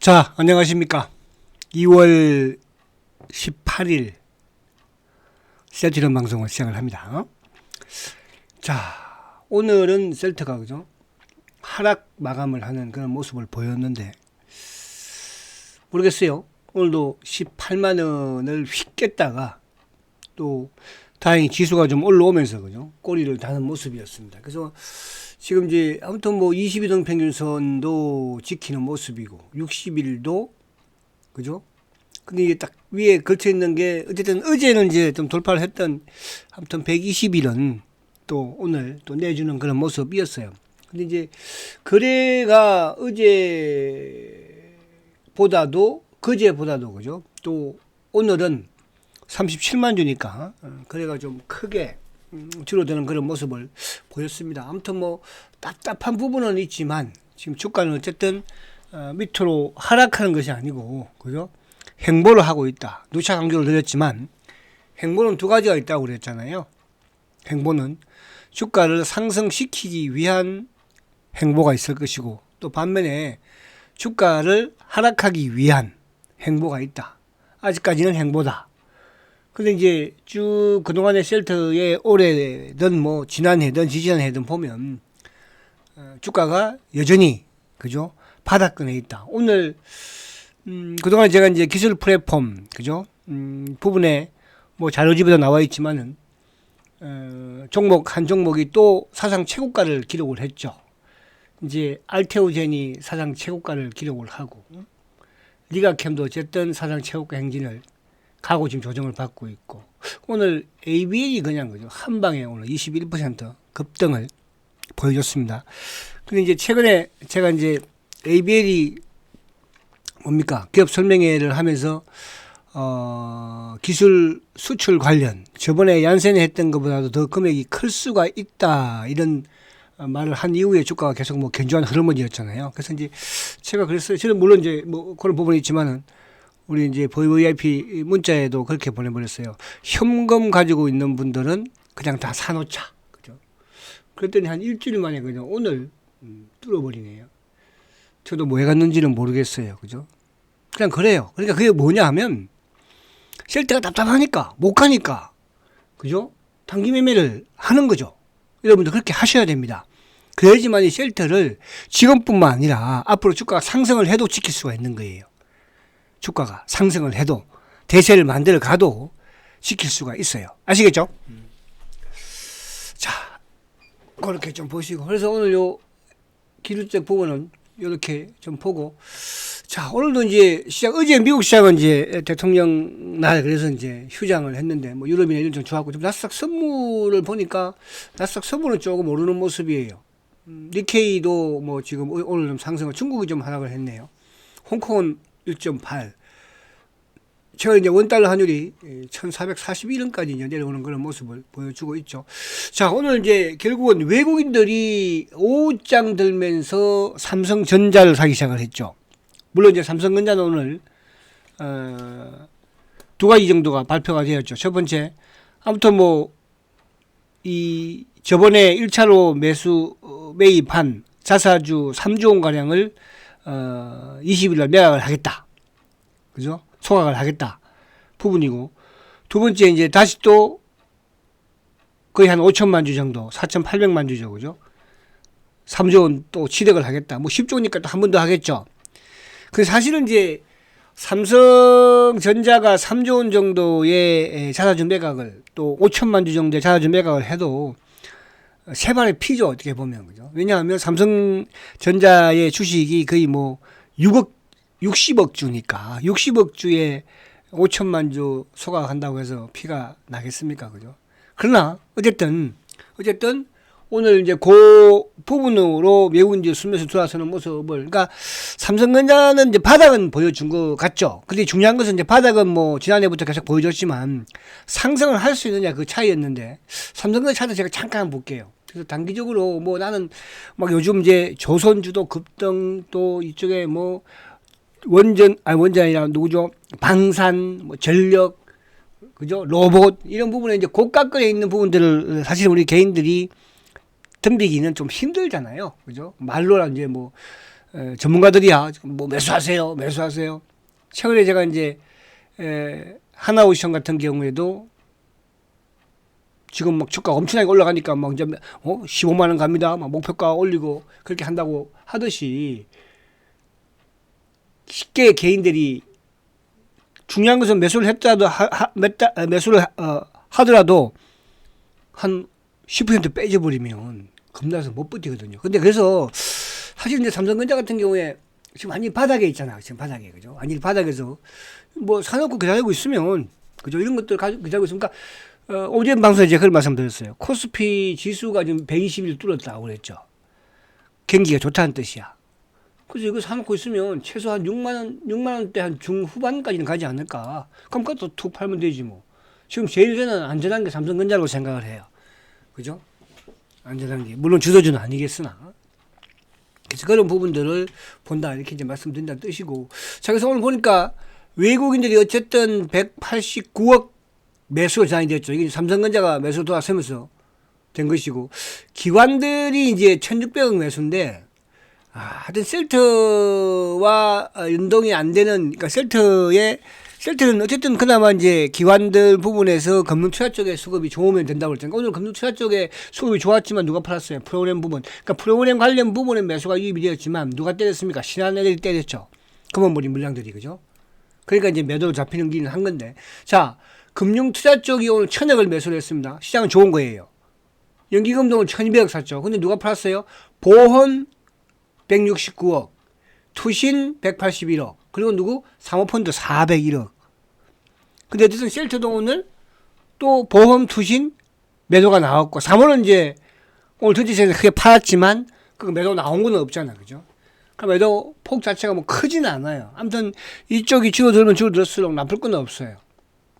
자, 안녕하십니까. 2월 18일 셀트런 방송을 시작을 합니다. 자, 오늘은 셀트가 그죠? 하락 마감을 하는 그런 모습을 보였는데 모르겠어요. 오늘도 18만 원을 휙 깼다가 또 다행히 지수가 좀 올라오면서 그죠? 꼬리를 다는 모습이었습니다. 그래서 지금 이제 아무튼 뭐 22등 평균선도 지키는 모습이고 60일도 그죠? 근데 이게 딱 위에 걸쳐 있는 게 어쨌든 어제는 이제 좀 돌파를 했던 아무튼 120일은 또 오늘 또 내주는 그런 모습이었어요. 근데 이제 거래가 어제보다도 그제보다도 그죠? 또 오늘은 37만 주니까 거래가 좀 크게 줄어드는 그런 모습을 보였습니다. 아무튼 뭐 답답한 부분은 있지만 지금 주가는 어쨌든 밑으로 하락하는 것이 아니고 그죠? 횡보를 하고 있다. 누차 강조를 드렸지만 횡보는 두 가지가 있다고 그랬잖아요. 횡보는 주가를 상승시키기 위한 횡보가 있을 것이고 또 반면에 주가를 하락하기 위한 횡보가 있다. 아직까지는 횡보다. 근데 이제 쭉 그동안의 셀트의 올해든 뭐 지난해든 지지난해든 보면 주가가 여전히 그죠? 바닥권에 있다. 오늘 그동안 제가 이제 기술 플랫폼 그죠? 부분에 뭐 자료집에도 나와 있지만은 종목 한 종목이 또 사상 최고가를 기록을 했죠. 이제 알테오젠이 사상 최고가를 기록을 하고 리가캠도 어쨌든 사상 최고가 행진을 가고 지금 조정을 받고 있고 오늘 ABL이 그냥 그죠 한 방에 오늘 21% 급등을 보여줬습니다. 근데 이제 최근에 제가 이제 ABL이 뭡니까 기업 설명회를 하면서 기술 수출 관련 저번에 얀센이 했던 것보다도 더 금액이 클 수가 있다 이런 말을 한 이후에 주가가 계속 뭐 견조한 흐름이었잖아요. 그래서 이제 제가 그랬어요. 저는 물론 이제 뭐 그런 부분이 있지만은 우리 이제 VIP 문자에도 그렇게 보내버렸어요. 현금 가지고 있는 분들은 그냥 다 사놓자. 그죠? 그랬더니 한 일주일 만에 그냥 오늘 뚫어버리네요. 저도 뭐 해갔는지는 모르겠어요. 그죠? 그냥 그래요. 그러니까 그게 뭐냐 하면 셀트가 답답하니까 못 가니까 그죠? 단기 매매를 하는 거죠. 여러분들 그렇게 하셔야 됩니다. 그래야지만 이 셀트를 지금뿐만 아니라 앞으로 주가가 상승을 해도 지킬 수가 있는 거예요. 주가가 상승을 해도 대세를 만들어 가도 지킬 수가 있어요. 아시겠죠? 자, 그렇게 좀 보시고 그래서 오늘 요 기술적 부분은 이렇게 좀 보고 자 오늘도 이제 어제 미국 시장은 이제 대통령 날 그래서 이제 휴장을 했는데 뭐 유럽이나 이런 좀 좋았고 좀 나스닥 선물을 보니까 나스닥 선물은 조금 오르는 모습이에요. 니케이도 뭐 지금 오늘 좀 상승을 중국이 좀 하락을 했네요. 홍콩은 1.8. 최근 이제 원달러 환율이 1441원까지 이제 내려오는 그런 모습을 보여주고 있죠. 자, 오늘 이제 결국은 외국인들이 오장 들면서 삼성전자를 사기 시작을 했죠. 물론 이제 삼성전자는 오늘, 두 가지 정도가 발표가 되었죠. 첫 번째, 아무튼 뭐, 저번에 1차로 매입한 자사주 3조 원가량을, 20일날 매각을 하겠다. 그죠? 소각을 하겠다. 부분이고. 두 번째, 이제 다시 또 거의 한 5천만 주 정도, 4,800만 주죠. 그죠? 3조 원 또 취득을 하겠다. 뭐 10조니까 또 한 번 더 하겠죠. 그 사실은 이제 삼성전자가 3조 원 정도의 자사주 매각을 또 5천만 주 정도의 자사주 매각을 해도 세 발의 피죠. 어떻게 보면. 그죠? 왜냐하면 삼성전자의 주식이 거의 뭐 60억 주니까 60억 주에 5천만 주 소각한다고 해서 피가 나겠습니까? 그죠? 그러나 어쨌든 오늘 이제 그 부분으로 외국인들 수면에서 들어서는 모습을 그러니까 삼성전자는 이제 바닥은 보여준 것 같죠. 근데 중요한 것은 이제 바닥은 뭐 지난해부터 계속 보여줬지만 상승을 할 수 있느냐 그 차이였는데 삼성전자 차트 제가 잠깐 볼게요. 그래서 단기적으로 뭐 나는 막 요즘 이제 조선주도 급등 또 이쪽에 뭐 원전이 아니라 누구죠? 방산, 뭐 전력, 그죠? 로봇 이런 부분에 이제 고가권에 있는 부분들을 사실 우리 개인들이 덤비기는 좀 힘들잖아요, 그죠? 말로라 이제 뭐 전문가들이야 뭐 매수하세요, 매수하세요. 최근에 제가 이제 하나오션 같은 경우에도 지금 막 주가가 엄청나게 올라가니까 막 이제 15만 원 갑니다. 막 목표가 올리고 그렇게 한다고 하듯이 쉽게 개인들이 중요한 것은 매수를 했다도 매수를 하더라도 한 10% 빼져버리면 겁나서 못 버티거든요. 근데 그래서 사실 이제 삼성전자 같은 경우에 지금 완전히 바닥에 있잖아. 지금 바닥에, 그죠? 완전히 바닥에서 뭐 사놓고 기다리고 있으면, 그죠? 이런 것들 가지고 기다리고 있으니까, 어제 방송에 제가 그런 말씀드렸어요. 코스피 지수가 지금 120일 뚫었다고 그랬죠. 경기가 좋다는 뜻이야. 그래서 이거 사놓고 있으면 최소한 6만원대 한 중후반까지는 가지 않을까. 그럼 그것도 툭 팔면 되지 뭐. 지금 제일 저는 안전한 게 삼성전자라고 생각을 해요. 그죠? 안전한 게. 물론 주도주는 아니겠으나. 그래서 그런 부분들을 본다. 이렇게 이제 말씀드린다는 뜻이고. 자, 그래서 오늘 보니까 외국인들이 어쨌든 189억 매수가 전환이 됐죠. 이게 삼성전자가 매수 돌아서면서 된 것이고. 기관들이 이제 1600억 매수인데, 하여튼 셀트와 연동이 안 되는, 그러니까 셀트는 어쨌든 그나마 이제 기관들 부분에서 금융투자 쪽에 수급이 좋으면 된다고 그랬잖아요. 오늘 금융투자 쪽에 수급이 좋았지만 누가 팔았어요? 프로그램 부분. 그러니까 프로그램 관련 부분에 매수가 유입이 되었지만 누가 때렸습니까? 신한애들이 때렸죠. 금원머리 물량들이, 그죠? 그러니까 이제 매도로 잡히는 길은 한 건데. 자, 금융투자 쪽이 오늘 1000억을 매수를 했습니다. 시장은 좋은 거예요. 연기금동을 1200억 샀죠. 근데 누가 팔았어요? 보험 169억, 투신 181억, 그리고 누구? 사모펀드 401억. 근데 어쨌든 셀트도 오늘 또 보험 투신 매도가 나왔고, 사모는 이제 오늘 전체에서 크게 팔았지만 그 매도 나온 건 없잖아, 그죠? 그 매도 폭 자체가 뭐 크지는 않아요. 아무튼 이쪽이 줄어들면 줄어들수록 나쁠 건 없어요.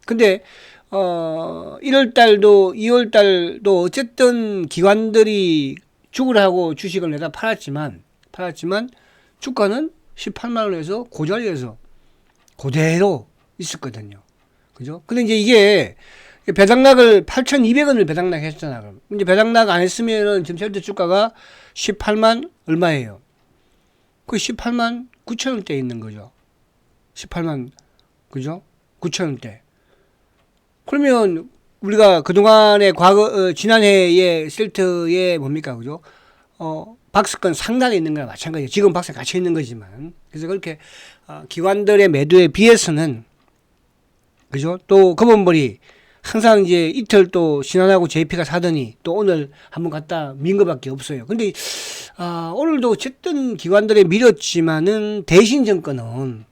근데 1월달도 2월달도 어쨌든 기관들이 죽으라고 주식을 내다 팔았지만 주가는 18만 원에서 고자리에서 그대로 있었거든요. 그죠? 근데 이제 이게 배당락을 8,200원을 배당락 했잖아. 그럼 이제 배당락 안 했으면은 지금 셀트 주가가 18만 얼마예요? 그 18만 9천 원대에 있는 거죠. 18만, 그죠? 9천 원대. 그러면 우리가 그동안의 지난해에 셀트에 뭡니까, 그죠? 박스권 상단에 있는 거나 마찬가지예요. 지금 박스에 갇혀 있는 거지만. 그래서 그렇게 기관들의 매도에 비해서는, 그죠? 또 금원벌이 항상 이제 이틀 또 신한하고 JP가 사더니 또 오늘 한번 갔다 민 거밖에 없어요. 근데 오늘도 어쨌든 기관들에 밀었지만은 대신증권은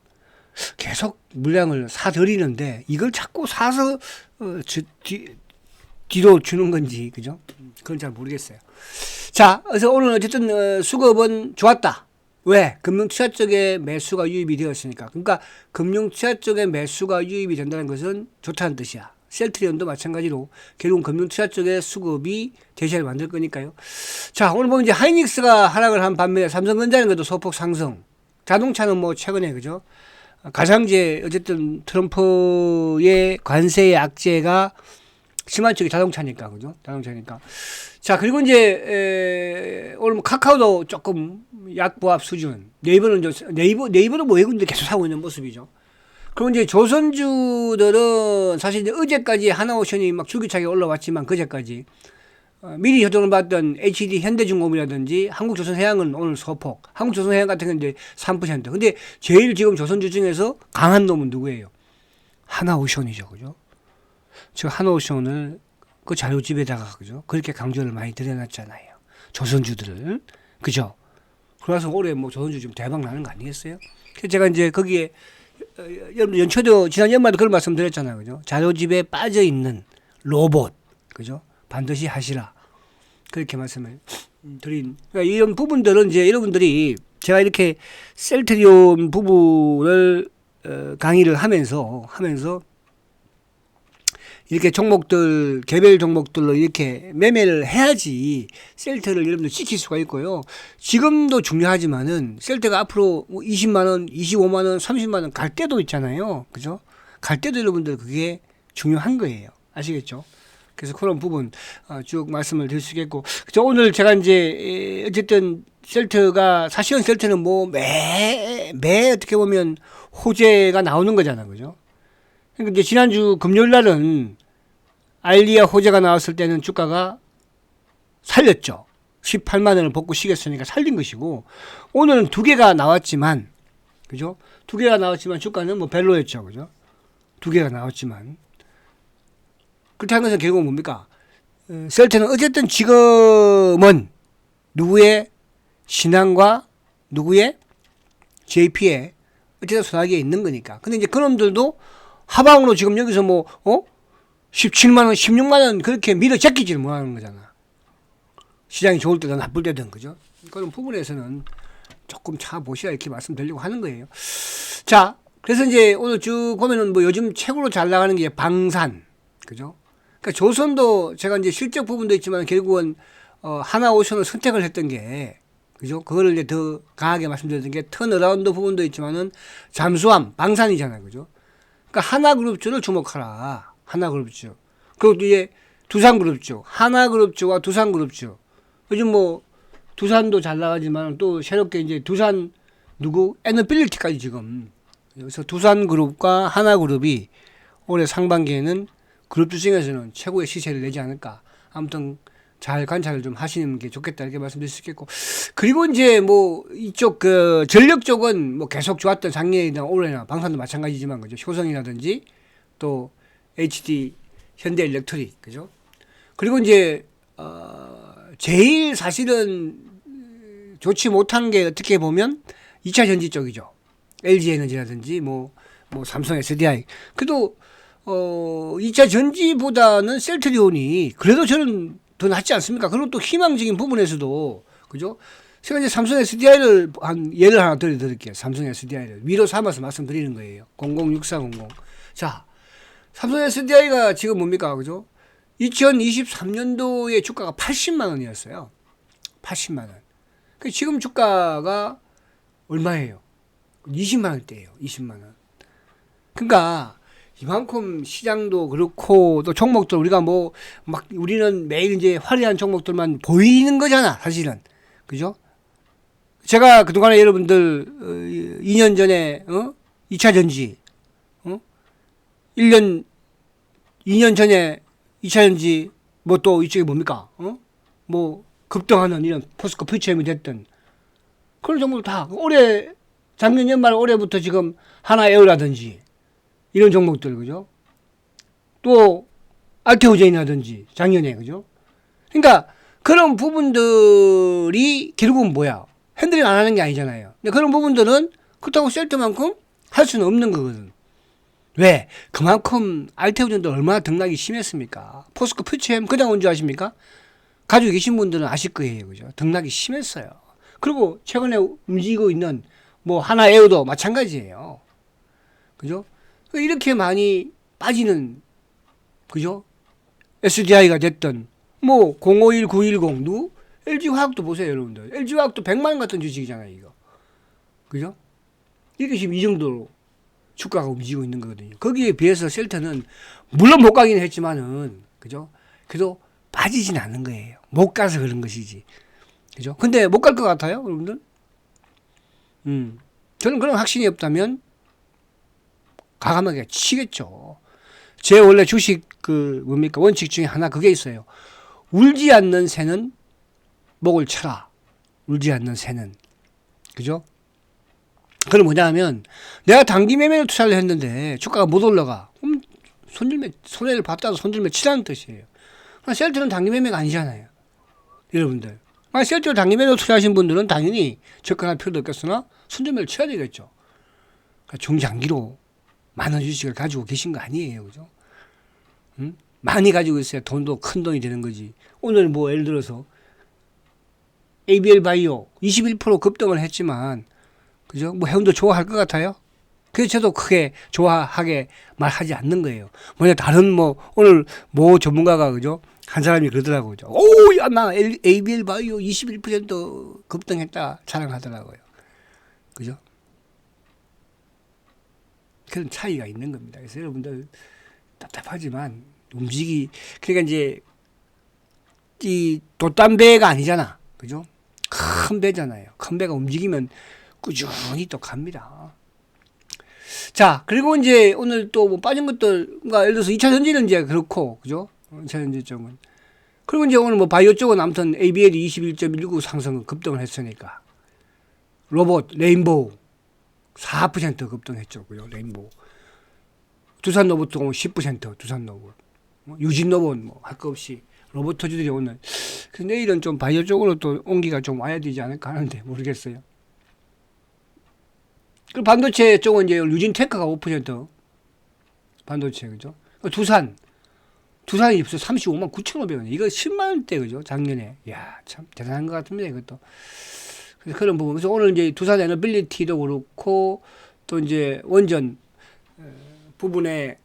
계속 물량을 사들이는데 이걸 자꾸 사서 뒤로 주는 건지, 그죠? 그건 잘 모르겠어요. 자, 그래서 오늘 어쨌든 수급은 좋았다. 왜? 금융투자 쪽에 매수가 유입이 되었으니까. 그러니까 금융투자 쪽에 매수가 유입이 된다는 것은 좋다는 뜻이야. 셀트리온도 마찬가지로 결국은 금융투자 쪽에 수급이 대세를 만들 거니까요. 자, 오늘 보면 이제 하이닉스가 하락을 한 반면에 삼성전자는 것도 소폭 상승. 자동차는 뭐 최근에, 그죠? 가장제 어쨌든 트럼프의 관세의 악재가 심한 쪽이 자동차니까, 그죠? 자동차니까. 자, 그리고 이제 오늘 뭐 카카오도 조금 약보합 수준. 네이버는 뭐 외국인들 계속 사고 있는 모습이죠. 그리고 이제 조선주들은 사실 이제 어제까지 하나오션이 막 줄기차게 올라왔지만 그제까지 미리 효동을 받던 HD 현대중공업이라든지 한국조선해양은 오늘 소폭. 한국조선해양 같은 경우는 이제 3%. 근데 제일 지금 조선주 중에서 강한 놈은 누구예요? 하나오션이죠, 그죠? 저 하나오션을 그 자료집에다가, 그죠? 그렇게 강조를 많이 드려놨잖아요. 조선주들을. 그죠? 그래서 올해 뭐 조선주 좀 대박 나는 거 아니겠어요? 그래서 제가 이제 거기에 연초도 지난 연말도 그런 말씀 드렸잖아요. 그죠? 자료집에 빠져 있는 로봇. 그죠? 반드시 하시라. 그렇게 말씀을 드린. 그러니까 이런 부분들은 이제 여러분들이 제가 이렇게 셀트리온 부분을 강의를 하면서 이렇게 종목들, 개별 종목들로 이렇게 매매를 해야지 셀트를 여러분들 지킬 수가 있고요. 지금도 중요하지만은 셀트가 앞으로 20만원, 25만원, 30만원 갈 때도 있잖아요. 그죠? 갈 때도 여러분들 그게 중요한 거예요. 아시겠죠? 그래서 그런 부분 쭉 말씀을 드릴 수 있겠고, 오늘 제가 이제 어쨌든 셀트가 사실은 셀트는 뭐 매 어떻게 보면 호재가 나오는 거잖아, 그죠? 그러니까 이제 지난주 금요일 날은 알리아 호재가 나왔을 때는 주가가 살렸죠. 18만 원을 벗고 쉬겠으니까 살린 것이고, 오늘은 두 개가 나왔지만, 그죠? 두 개가 나왔지만 주가는 뭐 별로였죠, 그죠? 두 개가 나왔지만. 그렇다는 것은 결국 뭡니까? 셀트는 어쨌든 지금은 누구의 신앙과 누구의 JP의 어쨌든 손아귀에 있는 거니까. 근데 이제 그놈들도 하방으로 지금 여기서 17만 원, 16만 원 그렇게 밀어 제끼지를 못하는 거잖아. 시장이 좋을 때든 나쁠 때든, 그죠? 그런 부분에서는 조금 참아보시라 이렇게 말씀드리려고 하는 거예요. 자, 그래서 이제 오늘 쭉 보면은 뭐 요즘 최고로 잘 나가는 게 방산, 그죠? 그러니까 조선도 제가 이제 실적 부분도 있지만 결국은 하나오션을 선택을 했던 게, 그죠? 그거를 이제 더 강하게 말씀드렸던 게 턴어라운드 부분도 있지만은 잠수함, 방산이잖아요, 그죠? 그러니까 하나그룹주를 주목하라. 하나그룹주. 그리고 이제 두산그룹주, 하나그룹주와 두산그룹주. 요즘 뭐 두산도 잘 나가지만 또 새롭게 이제 두산 에너빌리티까지 지금. 그래서 두산그룹과 하나그룹이 올해 상반기에는 그룹주 중에서는 최고의 시세를 내지 않을까. 아무튼 잘 관찰을 좀 하시는 게 좋겠다 이렇게 말씀드릴 수 있겠고. 그리고 이제 뭐 이쪽 그 전력 쪽은 뭐 계속 좋았던 작년이나 올해나 방산도 마찬가지지만, 그죠? 효성이라든지 또 HD 현대일렉트릭, 그죠? 그리고 이제 제일 사실은 좋지 못한 게 어떻게 보면 2차 전지 쪽이죠. LG에너지라든지 삼성 SDI. 그래도 2차 전지보다는 셀트리온이 그래도 저는 더 낫지 않습니까? 그리고 또 희망적인 부분에서도, 그죠? 제가 이제 삼성 SDI를 예를 하나 드릴게요. 삼성 SDI를 위로 삼아서 말씀드리는 거예요. 006400. 자, 삼성 SDI가 지금 뭡니까? 그죠? 2023년도에 주가가 80만 원이었어요. 80만 원. 지금 주가가 얼마예요? 20만 원대예요. 20만 원. 그러니까 이만큼 시장도 그렇고 또 종목들 우리가 우리는 매일 이제 화려한 종목들만 보이는 거잖아, 사실은. 그죠? 제가 그동안에 여러분들 2년 전에 2차 전지 2년 전에 2차 전지 또 이쪽에 뭡니까? 급등하는 이런 포스코 퓨처엠이 됐던 그런 종목들 다 작년 연말 올해부터 지금 하나에어라든지 이런 종목들, 그죠? 또 알테오젠이라든지 작년에, 그죠? 그러니까 그런 부분들이 결국은 뭐야? 핸들링 안 하는 게 아니잖아요. 근데 그런 부분들은 그렇다고 셀트만큼 할 수는 없는 거거든. 왜? 그만큼 알테오젠도 얼마나 등락이 심했습니까? 포스코 퓨처엠 그냥 온 줄 아십니까? 가지고 계신 분들은 아실 거예요, 그죠? 등락이 심했어요. 그리고 최근에 움직이고 있는 하나에어도 마찬가지예요. 그죠? 이렇게 많이 빠지는, 그죠? SDI가 됐던 051, 910 누구? LG화학도 보세요, 여러분들. LG화학도 100만 원 같은 주식이잖아요, 이거. 그죠? 이게 지금 이 정도로 주가가 움직이고 있는 거거든요. 거기에 비해서 셀트는 물론 못 가긴 했지만은, 그죠? 그래도 빠지진 않는 거예요. 못 가서 그런 것이지. 그죠? 근데 못 갈 것 같아요, 여러분들? 저는 그런 확신이 없다면 과감하게 치겠죠. 제 원래 주식 원칙 중에 하나 그게 있어요. 울지 않는 새는 목을 쳐라. 울지 않는 새는. 그죠? 그건 뭐냐 하면 내가 단기 매매를 투자를 했는데 주가가 못 올라가. 그럼 손해를 봤다고 손들매 치라는 뜻이에요. 셀트는 단기 매매가 아니잖아요. 여러분들. 셀트로 단기 매매로 투자하신 분들은 당연히 접근할 필요도 없겠으나 손들매를 쳐야 되겠죠. 그러니까 중장기로 많은 주식을 가지고 계신 거 아니에요. 그죠? 많이 가지고 있어야 돈도 큰 돈이 되는 거지. 오늘 예를 들어서 ABL 바이오 21% 급등을 했지만, 그죠? 해운도 좋아할 것 같아요? 그래서 저도 크게 좋아하게 말하지 않는 거예요. 다른 오늘 전문가가, 그죠? 한 사람이 그러더라고요. 그죠? 오, 야, 나 ABL 바이오 21% 급등했다 자랑하더라고요. 그죠? 그런 차이가 있는 겁니다. 그래서 여러분들 답답하지만 그러니까 이제 이 돛단 배가 아니잖아. 그죠? 큰 배잖아요. 큰 배가 움직이면 꾸준히 또 갑니다. 자, 그리고 이제 오늘 또 뭐 빠진 것들, 그러니까 예를 들어서 2차 전지는 이제 그렇고, 그죠? 2차 전지 쪽은. 그리고 이제 오늘 뭐 바이오 쪽은 아무튼 ABL이 21.19 상승 급등을 했으니까. 로봇, 레인보우 4% 급등했죠. 그죠? 레인보우. 두산 로봇도 10% 두산 로봇. 유진 로봇 뭐 할 거 없이 로봇터즈들이 오늘. 그래서 내일은 좀 바이오 쪽으로 또 온기가 좀 와야 되지 않을까 하는데 모르겠어요. 그리고 반도체 쪽은 이제 유진 테크가 5% 반도체 그죠? 두산이 벌써 35만 9,500원. 이거 10만 원대 그죠? 작년에. 야, 참 대단한 것 같습니다. 이것도. 그래서 그런 부분. 그래서 오늘 이제 두산 에너빌리티도 그렇고 또 이제 원전 부분에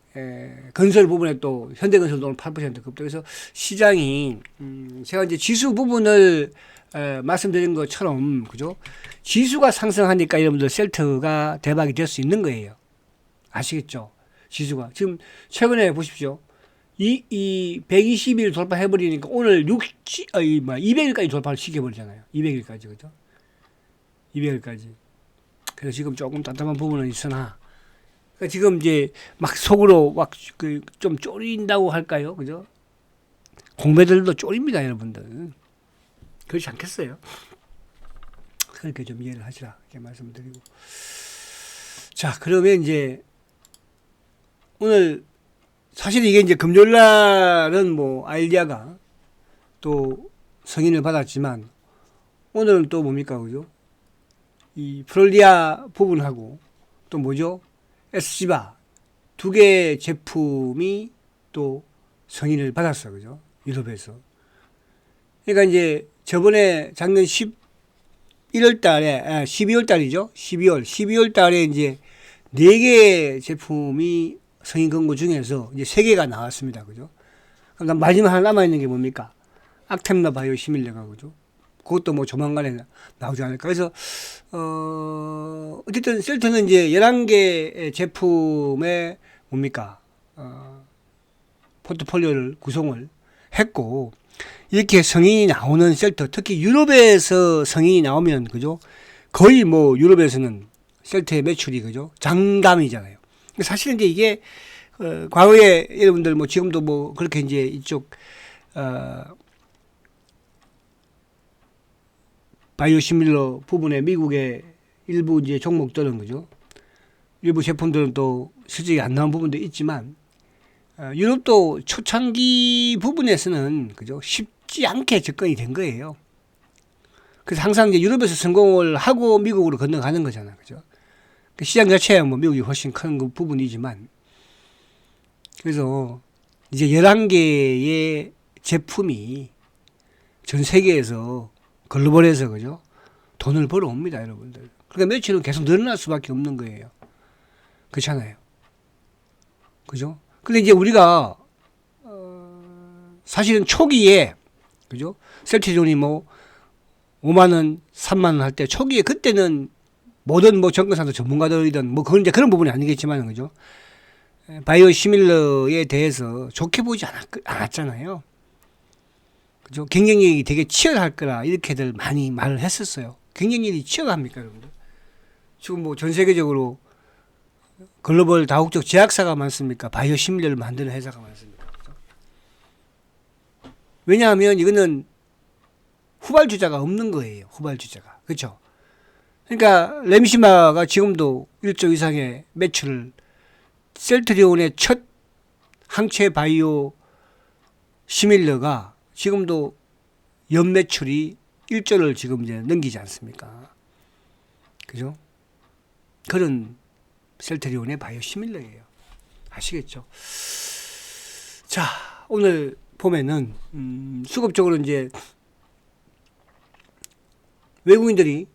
건설 부분에 또 현대건설도 오늘 8% 급등. 그래서 시장이 제가 이제 지수 부분을 말씀드린 것처럼 그죠? 지수가 상승하니까 여러분들 셀트가 대박이 될 수 있는 거예요. 아시겠죠? 지수가 지금 최근에 보십시오. 이 120일 돌파해 버리니까 오늘 200일까지 돌파를 시켜 버리잖아요. 200일까지 그죠? 200일까지. 그래서 지금 조금 답답한 부분은 있으나 그러니까 지금 이제 막 속으로 막 좀 쫄린다고 할까요? 그죠? 공매들도 쫄립니다, 여러분들. 그렇지 않겠어요? 그렇게 좀 이해를 하시라. 이렇게 말씀드리고. 자, 그러면 이제 오늘 사실 이게 이제 금요일 날은 뭐 아일리아가 또 승인을 받았지만 오늘은 또 뭡니까, 그죠? 이 프롤리아 부분하고 또 뭐죠? 에스지바 두 개 제품이 또 승인을 받았어, 그죠? 유럽에서. 그러니까 이제 저번에 작년 11월 달에, 12월 달이죠? 12월 달에 이제 4개 제품이 승인 권고 중에서 이제 3개가 나왔습니다, 그죠? 그러니까 마지막 하나 남아있는 게 뭡니까? 악템라 바이오 시밀레가, 그죠? 그것도 뭐 조만간에 나오지 않을까. 그래서, 어쨌든 셀트는 이제 11개 제품의 뭡니까? 포트폴리오를 구성을 했고, 이렇게 성인이 나오는 셀트, 특히 유럽에서 성인이 나오면, 그죠? 거의 뭐 유럽에서는 셀트의 매출이, 그죠? 장담이잖아요. 사실은 이제 이게, 과거에 여러분들 뭐 지금도 뭐 그렇게 이제 이쪽, 바이오시밀러 부분에 미국의 일부 이제 종목들은 그죠? 일부 제품들은 또 실적이 안 나온 부분도 있지만 유럽도 초창기 부분에서는 그죠? 쉽지 않게 접근이 된 거예요. 그래서 항상 이제 유럽에서 성공을 하고 미국으로 건너가는 거잖아, 그죠? 그 시장 자체야 뭐 미국이 훨씬 큰 그 부분이지만 그래서 이제 11개의 제품이 전 세계에서 글로벌에서 그죠? 돈을 벌어옵니다, 여러분들. 그러니까 매출은 계속 늘어날 수밖에 없는 거예요. 그렇잖아요. 그죠? 근데 이제 우리가 사실은 초기에 그죠? 셀트리온이 뭐 5만 원, 3만 원 할 때 초기에 그때는 모든 뭐 정권사도 전문가들이든 뭐 그건 이제 그런 부분이 아니겠지만 그죠? 바이오 시밀러에 대해서 좋게 보지 않았잖아요. 그죠? 경쟁력이 되게 치열할 거라 이렇게들 많이 말을 했었어요. 경쟁력이 치열합니까, 여러분들? 지금 뭐 전 세계적으로 글로벌 다국적 제약사가 많습니까? 바이오 시밀러를 만드는 회사가 많습니까? 그죠? 왜냐하면 이거는 후발주자가 없는 거예요. 후발주자가. 그렇죠? 그러니까 램시마가 지금도 1조 이상의 매출을 셀트리온의 첫 항체 바이오 시밀러가 지금도 연매출이 1조를 지금 이제 넘기지 않습니까? 그죠? 그런 셀트리온의 바이오 시밀러예요. 아시겠죠? 자, 오늘 보면은, 수급적으로 이제 외국인들이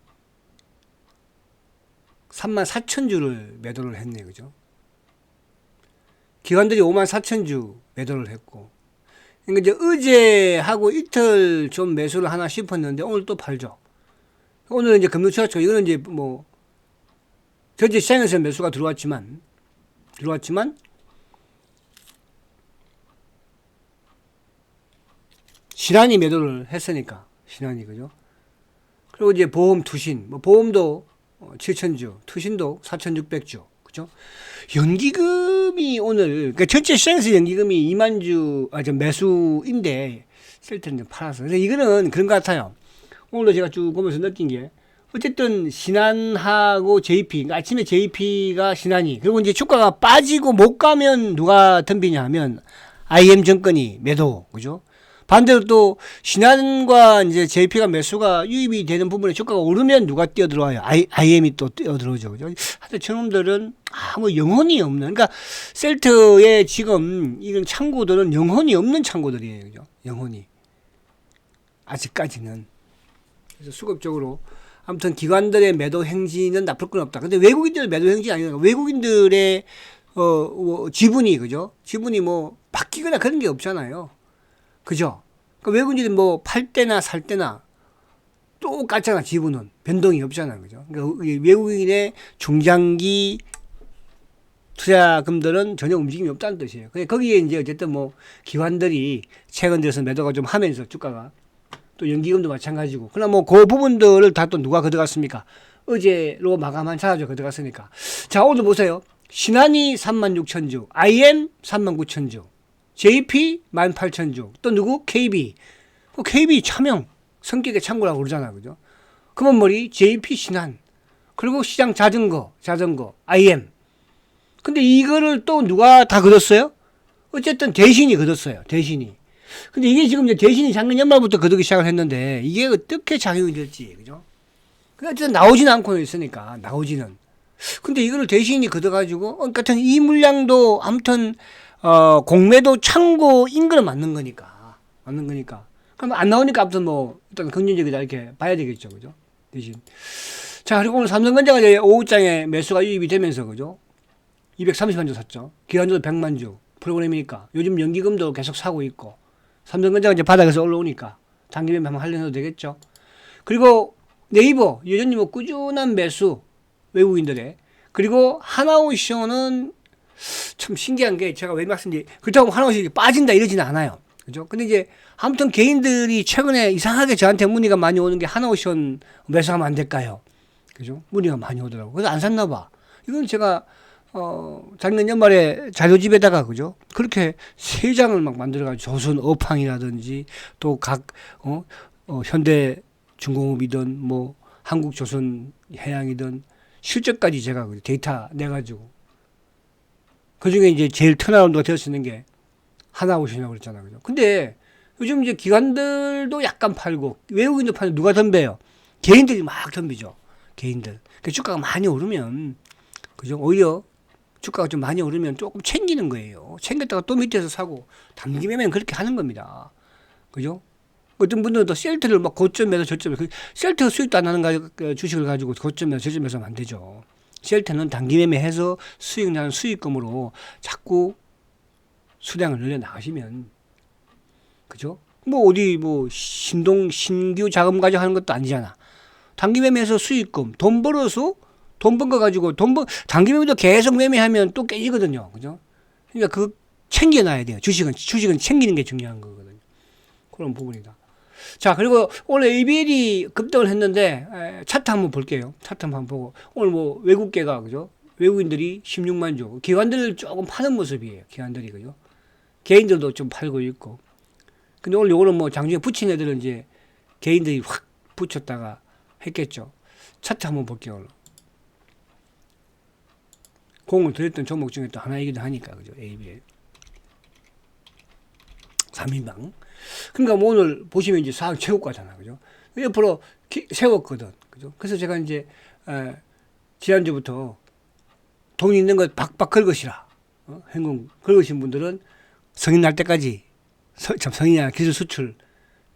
34,000주를 매도를 했네, 그죠? 기관들이 54,000주 매도를 했고, 그러니까 이제 어제하고 이틀 좀 매수를 하나 싶었는데 오늘 또 팔죠. 오늘은 이제 금융 추락죠. 이거는 이제 뭐 전체 시장에서 매수가 들어왔지만 신한이 매도를 했으니까 신한이 그죠. 그리고 이제 보험 투신, 뭐 보험도 7,000주, 투신도 4,600주, 그죠? 연기금이 오늘, 그러니까 전체 시장에서 연기금이 2만 주, 매수인데, 셀트는 좀 팔아서. 그래서 이거는 그런 것 같아요. 오늘도 제가 쭉 보면서 느낀 게, 어쨌든 신한하고 JP, 그러니까 아침에 JP가 신한이, 그리고 이제 주가가 빠지고 못 가면 누가 덤비냐 하면, IM증권이 매도, 그죠? 반대로 또 신한과 이제 JP가 매수가 유입이 되는 부분에 주가가 오르면 누가 뛰어들어와요? IM이 또 뛰어들어오죠. 그죠? 하여튼 저놈들은 아무 영혼이 없는, 그러니까 셀트의 지금 이런 창구들은 영혼이 없는 창구들이에요. 그죠? 영혼이. 아직까지는. 그래서 수급적으로 아무튼 기관들의 매도 행진은 나쁠 건 없다. 근데 외국인들 매도 행진이 아니라 외국인들의 지분이, 그죠? 지분이 뭐 바뀌거나 그런 게 없잖아요. 그죠? 그러니까 외국인들이 뭐 팔 때나 살 때나 똑같잖아. 지분은 변동이 없잖아. 그죠? 그러니까 외국인의 중장기 투자금들은 전혀 움직임이 없다는 뜻이에요. 거기에 이제 어쨌든 뭐 기관들이 최근 들어서 매도가 좀 하면서 주가가 또 연기금도 마찬가지고. 그러나 뭐 그 부분들을 다 또 누가 가져갔습니까? 어제로 마감한 차죠. 가져갔으니까. 자, 오늘 보세요. 신한이 36,000주, IM 39,000주. JP 18,000주. 또 누구? KB. KB 차명. 성격의 창구라고 그러잖아. 그죠? 금은머리 JP 신한. 그리고 시장 자전거. IM. 근데 이거를 또 누가 다 걷었어요? 어쨌든 대신이 걷었어요. 대신이. 근데 이게 지금 이제 대신이 작년 연말부터 걷기 시작을 했는데 이게 어떻게 작용이 될지. 그죠? 어쨌든 나오지는 않고 있으니까. 나오지는. 근데 이거를 대신이 걷어가지고, 그러니까 이 물량도 아무튼 공매도 창고인 거는 맞는 거니까. 그럼 안 나오니까 아무튼 뭐, 일단 긍정적이다 이렇게 봐야 되겠죠. 그죠? 대신. 자, 그리고 오늘 삼성전자가 이제 오후장에 매수가 유입이 되면서, 그죠? 230만 주 샀죠. 기관주도 100만 주. 프로그램이니까. 요즘 연기금도 계속 사고 있고. 삼성전자가 이제 바닥에서 올라오니까. 단기 매매 한번 하려도 되겠죠. 그리고 네이버, 여전히 뭐 꾸준한 매수. 외국인들의. 그리고 하나오션은 참 신기한 게 제가 왜 말씀드리 그렇다고 하나오션이 빠진다 이러지는 않아요. 그죠? 근데 이제 아무튼 개인들이 최근에 이상하게 저한테 문의가 많이 오는 게 하나오션 매수하면 안 될까요? 그죠? 문의가 많이 오더라고요. 그래서 안 샀나 봐. 이건 제가 작년 연말에 자료집에다가 그죠? 그렇게 세 장을 막 만들어가지고 조선 어팡이라든지 또 각 현대중공업이든 뭐 한국조선해양이든 실적까지 제가 데이터 내가지고 그 중에 이제 제일 턴어라운드가 될 수 있는 게 하나오션이라고 그랬잖아요. 그죠? 근데 요즘 이제 기관들도 약간 팔고 외국인도 팔고 누가 덤벼요? 개인들이 막 덤비죠. 개인들. 그 주가가 많이 오르면 그죠? 오히려 주가가 좀 많이 오르면 조금 챙기는 거예요. 챙겼다가 또 밑에서 사고 단기 매매는 그렇게 하는 겁니다. 그죠? 어떤 분들은 또 셀트를 막 고점에서 저점에서 셀트 수익도 안 나는 주식을 가지고 고점에서 저점에서 하면 안 되죠. 셀트는 단기 매매해서 수익 나는 수익금으로 자꾸 수량을 늘려 나가시면 그죠? 뭐 어디 뭐 신규 자금 가지고 하는 것도 아니잖아. 단기 매매해서 수익금 돈 벌어서 돈 번 거 가지고 단기 매매도 계속 매매하면 또 깨지거든요. 그죠? 그러니까 그 챙겨놔야 돼요. 주식은 챙기는 게 중요한 거거든요. 그런 부분이다. 자, 그리고 오늘 ABL이 급등을 했는데 차트 한번 볼게요. 차트 한번 보고 오늘 뭐 외국계가 그죠? 외국인들이 16만 주, 기관들 조금 파는 모습이에요. 기관들이 그죠? 개인들도 좀 팔고 있고. 근데 오늘 요거는 뭐 장중에 붙인 애들은 이제 개인들이 확 붙였다가 했겠죠. 차트 한번 볼게요. 오늘. 공을 들였던 종목 중에 또 하나이기도 하니까 그죠? ABL 3인방. 그러니까 뭐 오늘 보시면 이제 사상 최고가잖아. 그죠? 옆으로 세웠거든. 그죠? 그래서 제가 이제, 지난주부터 돈 있는 거 박박 긁으시라. 행공 긁으신 분들은 성인 날 때까지, 성인이나 기술 수출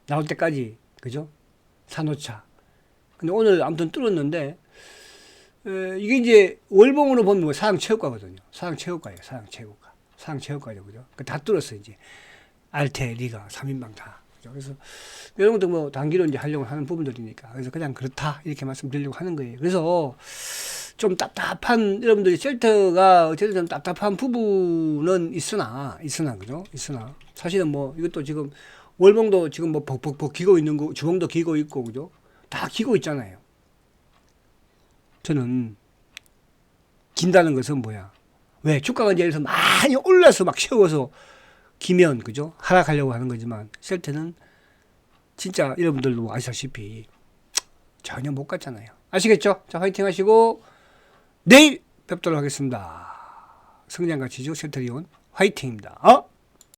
나올 때까지, 그죠? 사놓자. 근데 오늘 아무튼 뚫었는데, 이게 이제 월봉으로 보면 뭐 사상 최고가거든요. 사상 최고가예요. 사상 최고가죠. 그죠? 다 뚫었어, 이제. 알테, 리가, 3인방 다. 그래서 이런 것도 뭐 단기로 이제 하려고 하는 부분들이니까. 그래서 그냥 그렇다. 이렇게 말씀드리려고 하는 거예요. 그래서 좀 답답한, 여러분들이 셀트가 어쨌든 좀 답답한 부분은 있으나, 그죠? 있으나. 사실은 뭐 이것도 지금 월봉도 지금 뭐 벅벅벅 기고 있는 거, 주봉도 기고 있고, 그죠? 다 기고 있잖아요. 저는 긴다는 것은 뭐야? 왜? 주가가 이제 여기서 많이 올라서 막 채워서 기면, 그죠? 하락하려고 하는 거지만, 셀 때는 진짜 여러분들도 아시다시피 전혀 못 갔잖아요. 아시겠죠? 자, 화이팅 하시고, 내일 뵙도록 하겠습니다. 성장가치주 센터리온 화이팅입니다.